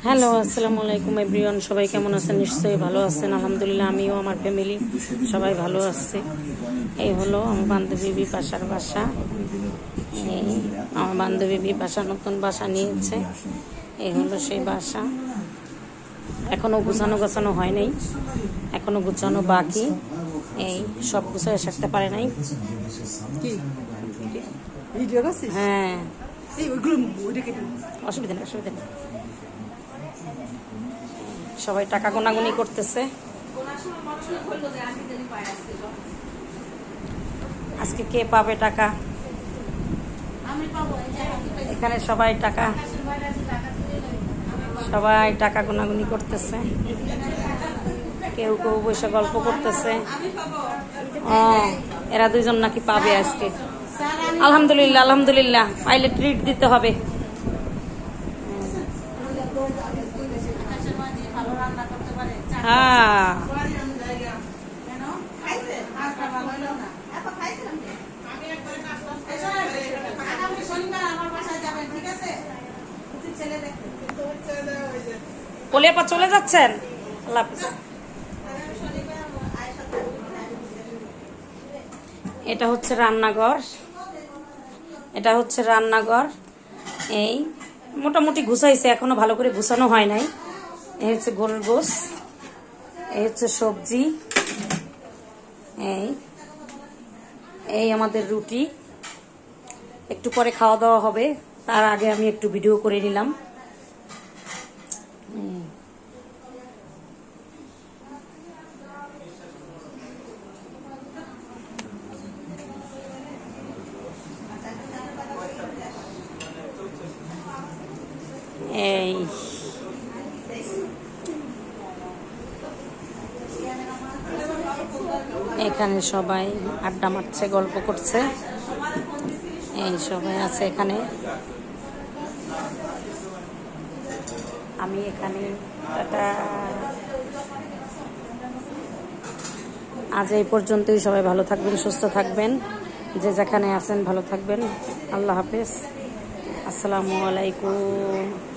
Hello, আসসালামু আলাইকুম everyone. সবাই কেমন আছেন? নিশ্চয়ই ভালো আছেন। আলহামদুলিল্লাহ, আমিও আমার ফ্যামিলি সবাই ভালো আছে। এই হলো আমার বান্ধবী বিপাশার বাসা। এই আমার বান্ধবী বিপাশা নতুন বাসা নিয়েছে। এই হলো সেই বাসা। এখনও গোছানো হয় নাই, এখনও গুছানো বাকি। এই সব গুছায় সারতে পারে নাই। হ্যাঁ, অসুবিধা নেই। সবাই টাকা গোনাগুনি করতেছে। আজকে কে পাবে টাকা? এখানে সবাই টাকা গোনাগুনি করতেছে। কেউ বসে গল্প করতেছে। এরা দুইজন নাকি পাবে আজকে। আলহামদুলিল্লাহ পাইলে ট্রিট দিতে হবে। হ্যাঁ, কলিয়াপা চলে যাচ্ছেন? আল্লাহ হাফেজ। এটা হচ্ছে রান্নাঘর। এই মোটামুটি গুছাইছে, এখনো ভালো করে গুছানো হয় নাই। এই হচ্ছে গরুর গোশ, এই হচ্ছে সবজি, এই আমাদের রুটি। একটু পরে খাওয়া দাওয়া হবে, তার আগে আমি একটু ভিডিও করে নিলাম। এই এখানে সবাই আড্ডা মারছে, গল্প করছে। এই সবাই আছে এখানে। আমি এখানে টাটা। আজ এই পর্যন্তই। সবাই ভালো থাকবেন, সুস্থ থাকবেন, যে যেখানে আছেন ভালো থাকবেন। আল্লাহ হাফেজ, আসসালামু আলাইকুম।